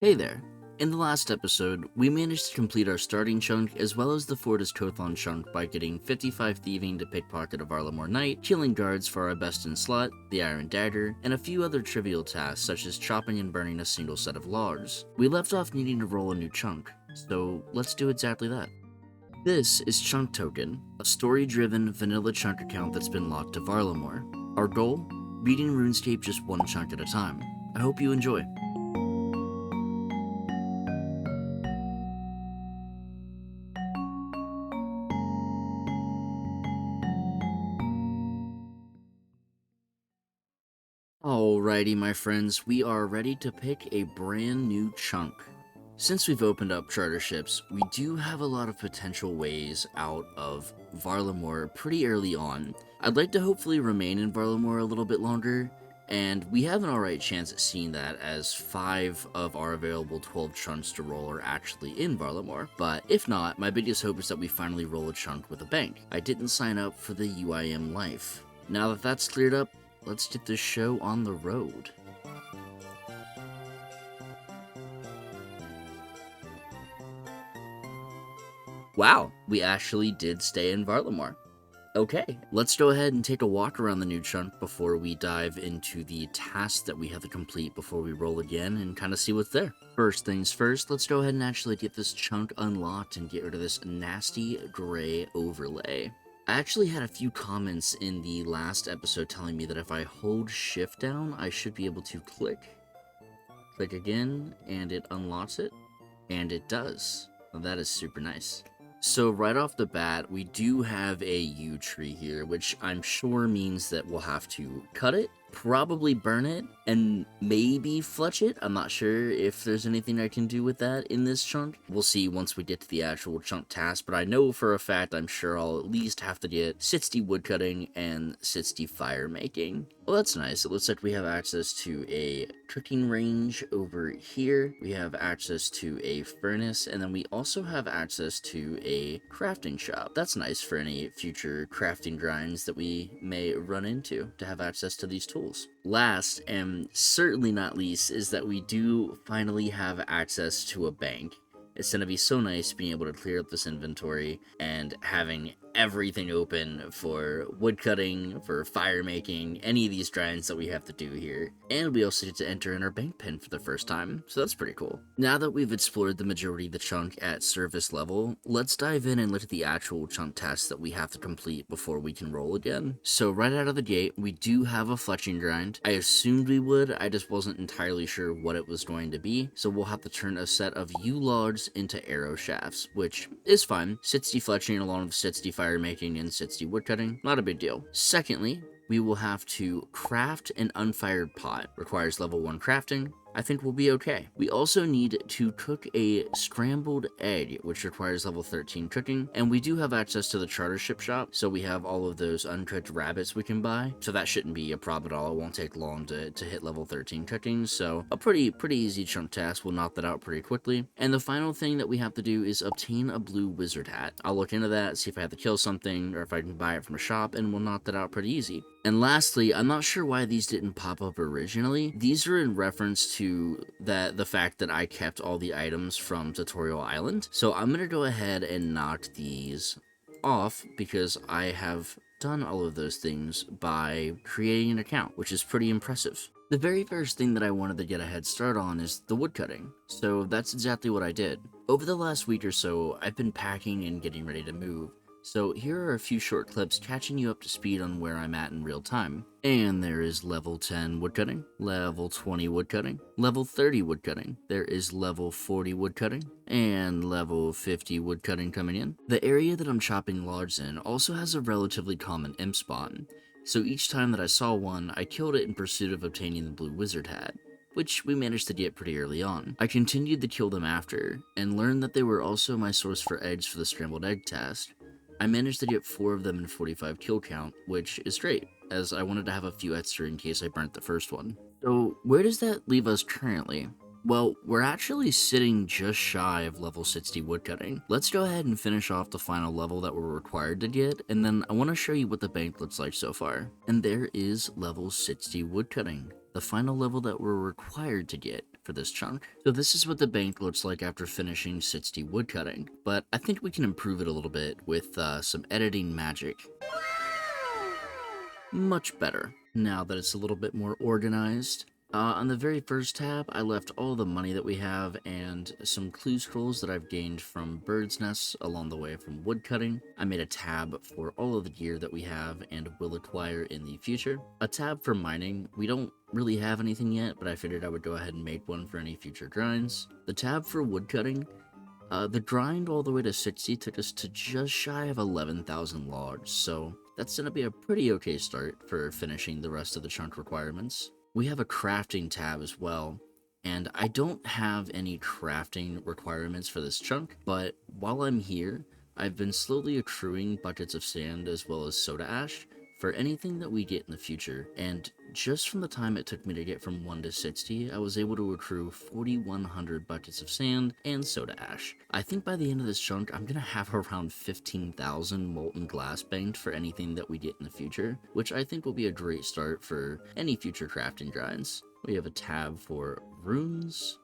Hey there! In the last episode, we managed to complete our starting chunk as well as the Fortis Kothon chunk by getting 55 thieving to pickpocket a Varlamore Knight, killing guards for our best in slot, the Iron Dagger, and a few other trivial tasks such as chopping and burning a single set of logs. We left off needing to roll a new chunk, so let's do exactly that. This is Chunk Token, a story-driven vanilla chunk account that's been locked to Varlamore. Our goal? Beating RuneScape just one chunk at a time. I hope you enjoy. Alrighty, my friends, we are ready to pick a brand new chunk. Since we've opened up charterships, we do have a lot of potential ways out of Varlamore pretty early on. I'd like to hopefully remain in Varlamore a little bit longer, and we have an alright chance at seeing that as 5 of our available 12 chunks to roll are actually in Varlamore. But if not, my biggest hope is that we finally roll a chunk with a bank. I didn't sign up for the UIM life. Now that that's cleared up, let's get this show on the road. Wow, we actually did stay in Varlamore. Okay, let's go ahead and take a walk around the new chunk before we dive into the tasks that we have to complete before we roll again and kind of see what's there. First things first, let's go ahead and actually get this chunk unlocked and get rid of this nasty gray overlay. I actually had a few comments in the last episode telling me that if I hold shift down, I should be able to click again, and it unlocks it, and it does. Well, that is super nice. So right off the bat, we do have a yew tree here, which I'm sure means that we'll have to cut it, probably burn it, and maybe fletch it. I'm not sure if there's anything I can do with that in this chunk. We'll see once we get to the actual chunk task, but I know for a fact I'm sure I'll at least have to get 60 woodcutting and 60 fire making. Well, that's nice. It looks like we have access to a cooking range over here. We have access to a furnace, and then we also have access to a crafting shop. That's nice for any future crafting grinds that we may run into, to have access to these tools. Last, and certainly not least, is that we do finally have access to a bank. It's going to be so nice being able to clear up this inventory and having everything open for woodcutting, for fire making, any of these grinds that we have to do here. And we also get to enter in our bank pen for the first time, so that's pretty cool. Now that we've explored the majority of the chunk at service level, let's dive in and look at the actual chunk tasks that we have to complete before we can roll again. So right out of the gate, we do have a fletching grind. I assumed we would, I just wasn't entirely sure what it was going to be, so we'll have to turn a set of yew logs into arrow shafts, which is fine. 60 fletching along with 60 fire making and 60 woodcutting, not a big deal. Secondly, we will have to craft an unfired pot. Requires level 1 crafting. I think we'll be okay. We also need to cook a scrambled egg, which requires level 13 cooking, and we do have access to the chartership shop, so we have all of those uncooked rabbits we can buy, so that shouldn't be a problem at all. It won't take long to hit level 13 cooking, so a pretty easy chunk task. We'll knock that out pretty quickly. And the final thing that we have to do is obtain a blue wizard hat. I'll look into that, see if I have to kill something, or if I can buy it from a shop, and we'll knock that out pretty easy. And lastly, I'm not sure why these didn't pop up originally. These are in reference to the fact that I kept all the items from Tutorial Island. So I'm going to go ahead and knock these off because I have done all of those things by creating an account, which is pretty impressive. The very first thing that I wanted to get a head start on is the woodcutting, so that's exactly what I did. Over the last week or so, I've been packing and getting ready to move. So here are a few short clips catching you up to speed on where I'm at in real time. And there is level 10 woodcutting, level 20 woodcutting, level 30 woodcutting, there is level 40 woodcutting, and level 50 woodcutting coming in. The area that I'm chopping logs in also has a relatively common imp spawn, so each time that I saw one, I killed it in pursuit of obtaining the blue wizard hat, which we managed to get pretty early on. I continued to kill them after, and learned that they were also my source for eggs for the scrambled egg task. I managed to get 4 of them in 45 kill count, which is great, as I wanted to have a few extra in case I burnt the first one. So where does that leave us currently? Well, we're actually sitting just shy of level 60 woodcutting. Let's go ahead and finish off the final level that we're required to get, and then I want to show you what the bank looks like so far. And there is level 60 woodcutting, the final level that we're required to get for for this chunk. So this is what the bank looks like after finishing 60 woodcutting, but I think we can improve it a little bit with some editing magic. Much better, now that it's a little bit more organized. On the very first tab, I left all the money that we have and some clue scrolls that I've gained from bird's nests along the way from woodcutting. I made a tab for all of the gear that we have and will acquire in the future. A tab for mining. We don't really have anything yet, but I figured I would go ahead and make one for any future grinds. The tab for woodcutting. The grind all the way to 60 took us to just shy of 11,000 logs, so that's going to be a pretty okay start for finishing the rest of the chunk requirements. We have a crafting tab as well, and I don't have any crafting requirements for this chunk, but while I'm here, I've been slowly accruing buckets of sand as well as soda ash for anything that we get in the future, and just from the time it took me to get from 1 to 60, I was able to accrue 4,100 buckets of sand and soda ash. I think by the end of this chunk, I'm gonna have around 15,000 molten glass banked for anything that we get in the future, which I think will be a great start for any future crafting grinds. We have a tab for runes,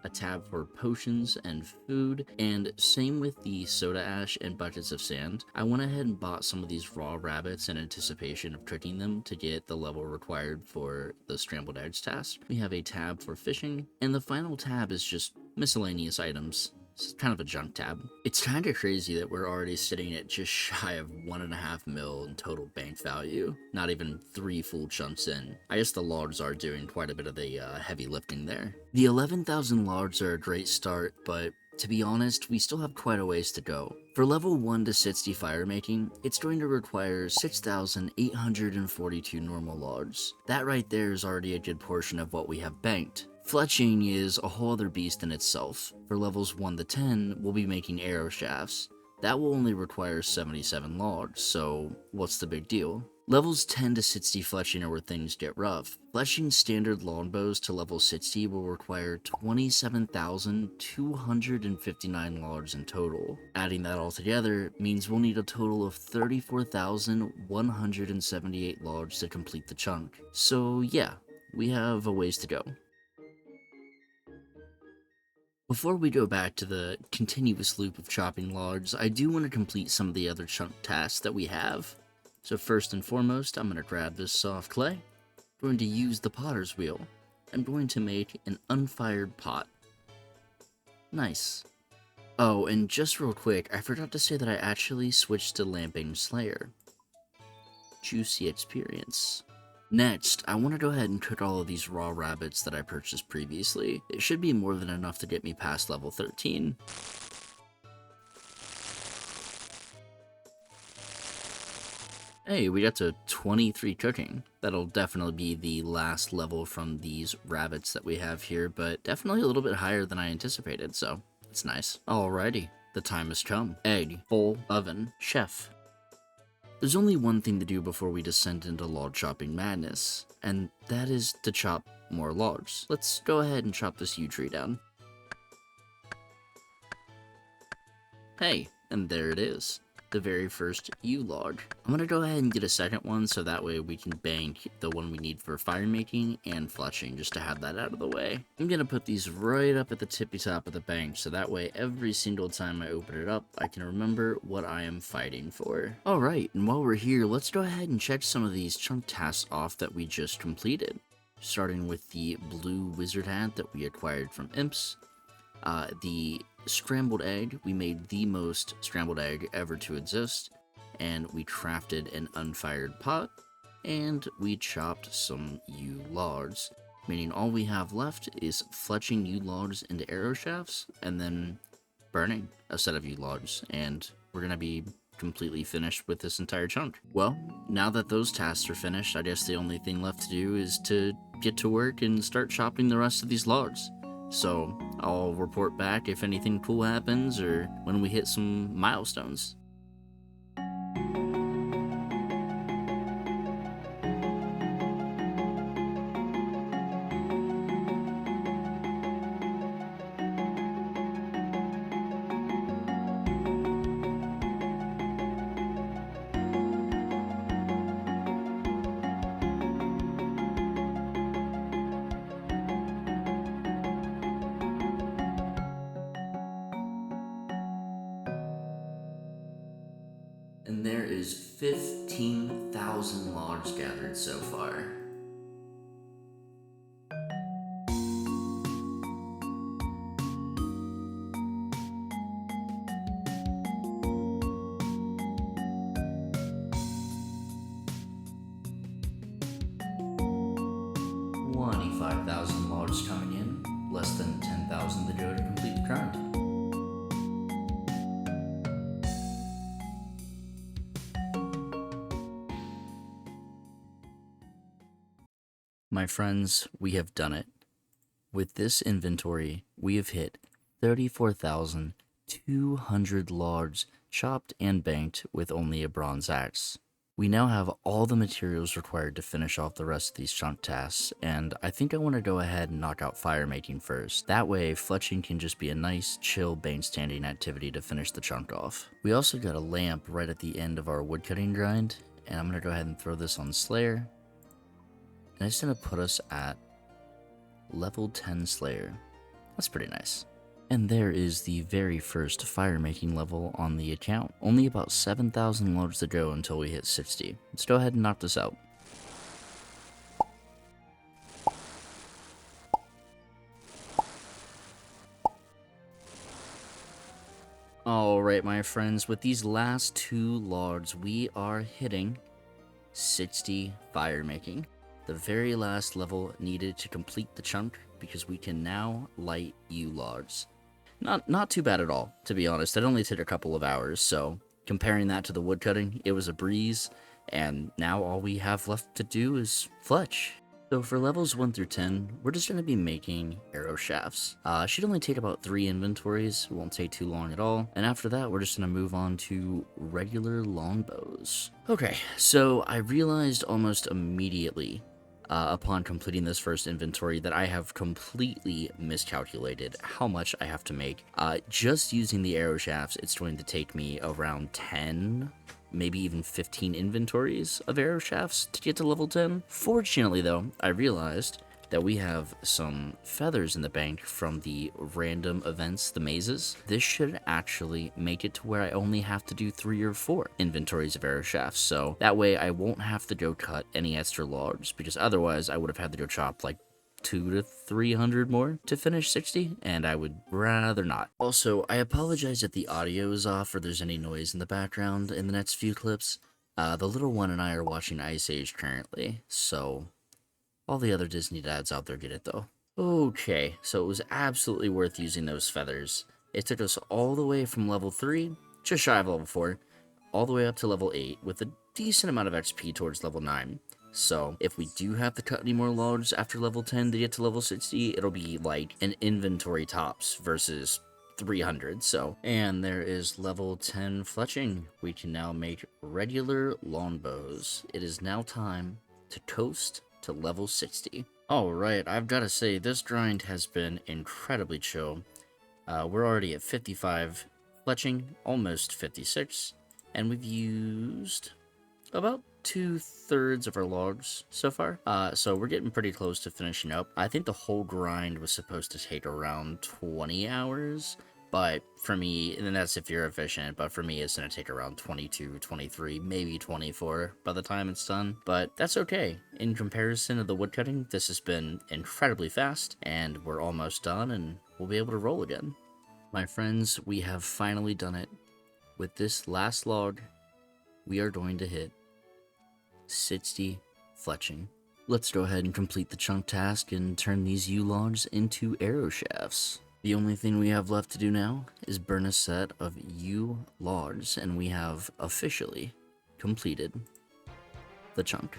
a tab for potions and food, and same with the soda ash and buckets of sand. I went ahead and bought some of these raw rabbits in anticipation of cooking them to get the level required for the scrambled eggs task. We have a tab for fishing, and the final tab is just miscellaneous items. It's kind of a junk tab. It's kind of crazy that we're already sitting at just shy of 1.5 mil in total bank value, not even 3 full chunks in. I guess the logs are doing quite a bit of the heavy lifting there. The 11,000 logs are a great start, but to be honest, we still have quite a ways to go. For level 1 to 60 fire making, it's going to require 6,842 normal logs. That right there is already a good portion of what we have banked. Fletching is a whole other beast in itself. For levels 1 to 10, we'll be making arrow shafts. That will only require 77 logs, so what's the big deal? Levels 10 to 60 fletching are where things get rough. Fletching standard longbows to level 60 will require 27,259 logs in total. Adding that all together means we'll need a total of 34,178 logs to complete the chunk. So yeah, we have a ways to go. Before we go back to the continuous loop of chopping logs, I do want to complete some of the other chunk tasks that we have. So first and foremost, I'm going to grab this soft clay. I'm going to use the potter's wheel. I'm going to make an unfired pot. Nice. Oh, and just real quick, I forgot to say that I actually switched to Lamping Slayer. Juicy experience. Next, I want to go ahead and cook all of these raw rabbits that I purchased previously. It should be more than enough to get me past level 13. Hey, we got to 23 cooking. That'll definitely be the last level from these rabbits that we have here, but definitely a little bit higher than I anticipated, so it's nice. Alrighty, the time has come. Egg, bowl, oven, chef. There's only one thing to do before we descend into log chopping madness, and that is to chop more logs. Let's go ahead and chop this yew tree down. Hey, and there it is. The very first yew log. I'm gonna go ahead and get a second one so that way we can bank the one we need for fire making and fletching just to have that out of the way. I'm gonna put these right up at the tippy top of the bank so that way every single time I open it up I can remember what I am fighting for. Alright, and while we're here, let's go ahead and check some of these chunk tasks off that we just completed. Starting with the blue wizard hat that we acquired from Imps. The scrambled egg, we made the most scrambled egg ever to exist, and we crafted an unfired pot, and we chopped some yew logs, meaning all we have left is fletching yew logs into arrow shafts, and then burning a set of yew logs, and we're gonna be completely finished with this entire chunk. Well, now that those tasks are finished, I guess the only thing left to do is to get to work and start chopping the rest of these logs. So I'll report back if anything cool happens or when we hit some milestones. And there is 15,000 logs gathered so far. $25,000 logs coming in, less than 10,000 to go to complete the grind. My friends, we have done it. With this inventory, we have hit 34,200 logs chopped and banked with only a bronze axe. We now have all the materials required to finish off the rest of these chunk tasks, and I think I want to go ahead and knock out fire making first. That way, fletching can just be a nice, chill, bank standing activity to finish the chunk off. We also got a lamp right at the end of our woodcutting grind, and I'm going to go ahead and throw this on Slayer. And it's going to put us at level 10 Slayer. That's pretty nice. And there is the very first fire making level on the account. Only about 7,000 loads to go until we hit 60. Let's go ahead and knock this out. Alright my friends, with these last two logs we are hitting 60 fire making. The very last level needed to complete the chunk because we can now light yew logs. Not too bad at all, to be honest. It only took a couple of hours, so comparing that to the woodcutting, it was a breeze, and now all we have left to do is fletch. So for levels 1 through 10, we're just going to be making arrow shafts. Should only take about 3 inventories, it won't take too long at all, and after that we're just going to move on to regular longbows. Okay, so I realized almost immediately upon completing this first inventory that I have completely miscalculated how much I have to make. Just using the arrow shafts, it's going to take me around 10, maybe even 15 inventories of arrow shafts to get to level 10. Fortunately though, I realized that we have some feathers in the bank from the random events, the mazes. This should actually make it to where I only have to do 3 or 4 inventories of arrow shafts, so that way I won't have to go cut any extra logs, because otherwise I would have had to go chop like 200 to 300 more to finish 60, and I would rather not. Also, I apologize if the audio is off or there's any noise in the background in the next few clips. The little one and I are watching Ice Age currently, so all the other Disney dads out there get it though. Okay, so it was absolutely worth using those feathers. It took us all the way from level 3, just shy of level 4, all the way up to level 8 with a decent amount of XP towards level 9. So if we do have to cut any more logs after level 10 to get to level 60, it'll be like an inventory tops versus 300. So, and there is level 10 fletching. We can now make regular longbows. It is now time to coast to level 60. Alright, I've got to say, this grind has been incredibly chill. We're already at 55 fletching, almost 56, and we've used about 2/3 of our logs so far. So we're getting pretty close to finishing up. I think the whole grind was supposed to take around 20 hours. But for me, and that's if you're efficient, but for me it's going to take around 22, 23, maybe 24 by the time it's done. But that's okay. In comparison to the woodcutting, this has been incredibly fast, and we're almost done, and we'll be able to roll again. My friends, we have finally done it. With this last log, we are going to hit 60 fletching. Let's go ahead and complete the chunk task and turn these yew logs into arrow shafts. The only thing we have left to do now is burn a set of yew logs, and we have officially completed the chunk.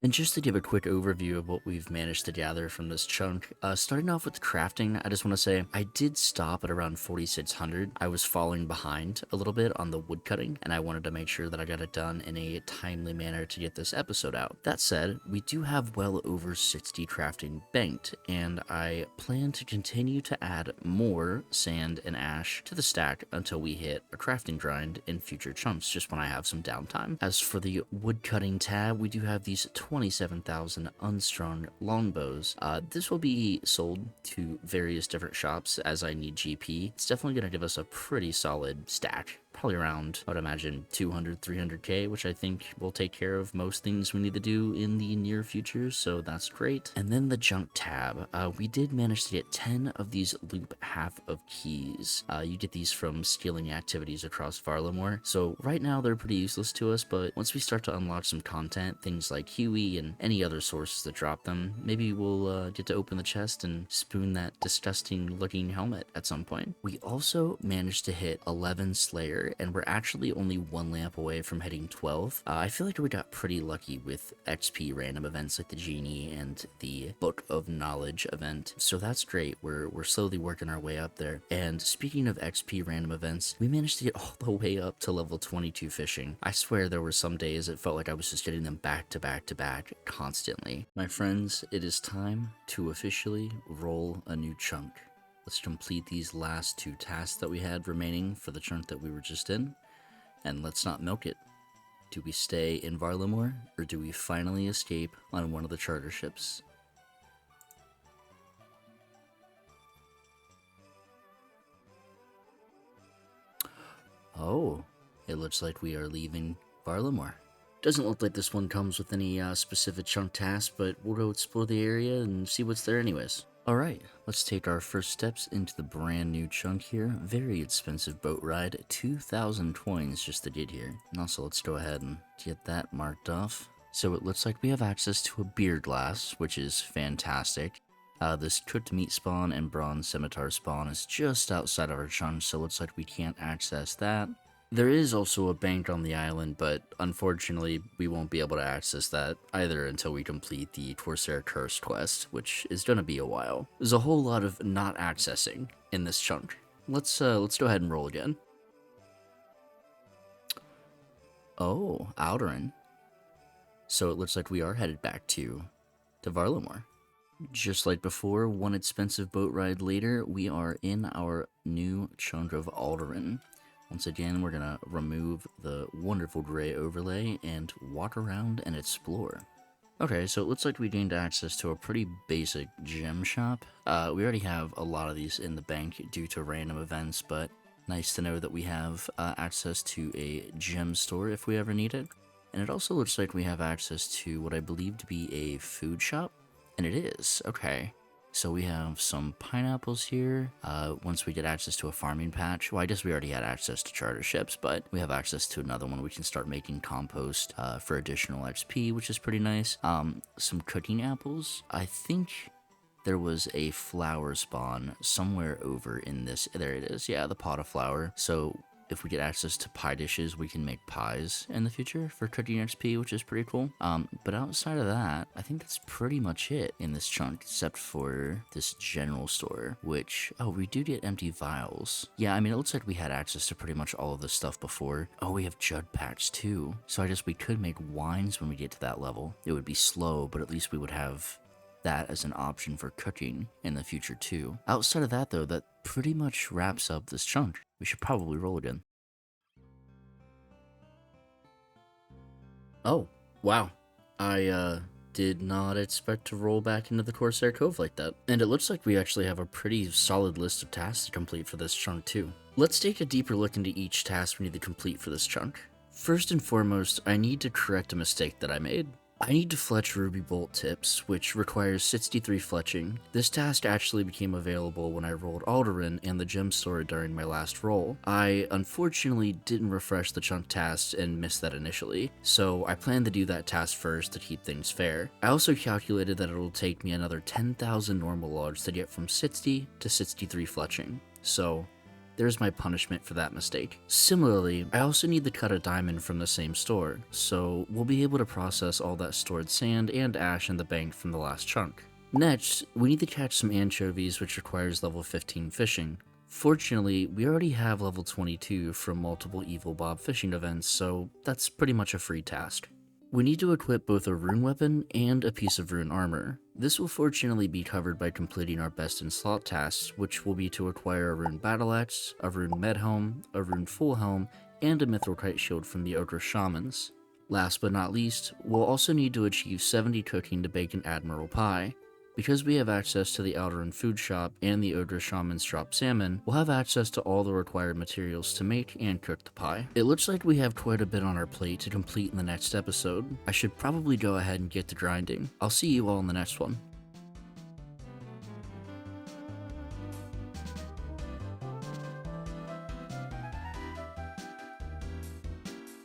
And just to give a quick overview of what we've managed to gather from this chunk, starting off with crafting, I just want to say I did stop at around 4,600. I was falling behind a little bit on the woodcutting, and I wanted to make sure that I got it done in a timely manner to get this episode out. That said, we do have well over 60 crafting banked, and I plan to continue to add more sand and ash to the stack until we hit a crafting grind in future chunks, just when I have some downtime. As for the woodcutting tab, we do have these 27,000 unstrung longbows. This will be sold to various different shops as I need GP. It's definitely going to give us a pretty solid stack probably around, I would imagine, 200, 300k, which I think will take care of most things we need to do in the near future, so that's great. And then the junk tab. We did manage to get 10 of these loop half of keys. You get these from stealing activities across Varlamore, so right now they're pretty useless to us, but once we start to unlock some content, things like Huey and any other sources that drop them, maybe we'll get to open the chest and spoon that disgusting looking helmet at some point. We also managed to hit 11 Slayer, and we're actually only one lamp away from hitting 12. I feel like we got pretty lucky with XP random events like the Genie and the Book of Knowledge event, so that's great. We're slowly working our way up there. And speaking of XP random events, we managed to get all the way up to level 22 fishing. I swear there were some days it felt like I was just getting them back to back to back constantly. My friends, it is time to officially roll a new chunk. Let's complete these last 2 tasks that we had remaining for the chunk that we were just in, and let's not milk it. Do we stay in Varlamore, or do we finally escape on one of the charter ships? Oh, it looks like we are leaving Varlamore. Doesn't look like this one comes with any specific chunk tasks, but we'll go explore the area and see what's there anyways. Alright, let's take our first steps into the brand new chunk here. Very expensive boat ride, 2,000 coins just to get here. And also let's go ahead and get that marked off. So it looks like we have access to a beer glass, which is fantastic. This cooked meat spawn and bronze scimitar spawn is just outside of our chunk, so it looks like we can't access that. There is also a bank on the island, but unfortunately we won't be able to access that either until we complete the Corsair Cursed quest, which is going to be a while. There's a whole lot of not accessing in this chunk. Let's go ahead and roll again. Oh, Alderan. So it looks like we are headed back to Varlamore. Just like before, one expensive boat ride later, we are in our new chunk of Alderan. Once again, we're gonna remove the wonderful gray overlay and walk around and explore. Okay, so it looks like we gained access to a pretty basic gem shop. We already have a lot of these in the bank due to random events, but nice to know that we have access to a gem store if we ever need it. And it also looks like we have access to what I believe to be a food shop, and it is. Okay. So we have some pineapples here. Once we get access to a farming patch, well, I guess we already had access to charter ships, but we have access to another one. We can start making compost for additional XP, which is pretty nice. Some cooking apples. I think there was a flower spawn somewhere over in this. There it is. Yeah, the pot of flour. So if we get access to pie dishes, we can make pies in the future for cooking XP, which is pretty cool. But outside of that, I think that's pretty much it in this chunk, except for this general store, which, oh, we do get empty vials. Yeah, I mean, it looks like we had access to pretty much all of this stuff before. Oh, we have jug packs too. So I guess we could make wines when we get to that level. It would be slow, but at least we would have that as an option for cooking in the future too. Outside of that though, that pretty much wraps up this chunk. We should probably roll again. Oh, wow. I did not expect to roll back into the Corsair Cove like that. And it looks like we actually have a pretty solid list of tasks to complete for this chunk too. Let's take a deeper look into each task we need to complete for this chunk. First and foremost, I need to correct a mistake that I made. I need to fletch Ruby Bolt tips, which requires 63 fletching. This task actually became available when I rolled Alderan and the gem store during my last roll. I unfortunately didn't refresh the chunk tasks and missed that initially, so I plan to do that task first to keep things fair. I also calculated that it will take me another 10,000 normal logs to get from 60 to 63 fletching, so there's my punishment for that mistake. Similarly, I also need to cut a diamond from the same store, so we'll be able to process all that stored sand and ash in the bank from the last chunk. Next, we need to catch some anchovies, which requires level 15 fishing. Fortunately, we already have level 22 from multiple Evil Bob fishing events, so that's pretty much a free task. We need to equip both a rune weapon and a piece of rune armor. This will fortunately be covered by completing our best in slot tasks, which will be to acquire a rune battle axe, a rune med helm, a rune full helm, and a mithril kite shield from the ogre shamans. Last but not least, we'll also need to achieve 70 cooking to bake an admiral pie. Because we have access to the Outer and Food Shop and the Odra Shaman's Drop Salmon, we'll have access to all the required materials to make and cook the pie. It looks like we have quite a bit on our plate to complete in the next episode. I should probably go ahead and get to grinding. I'll see you all in the next one.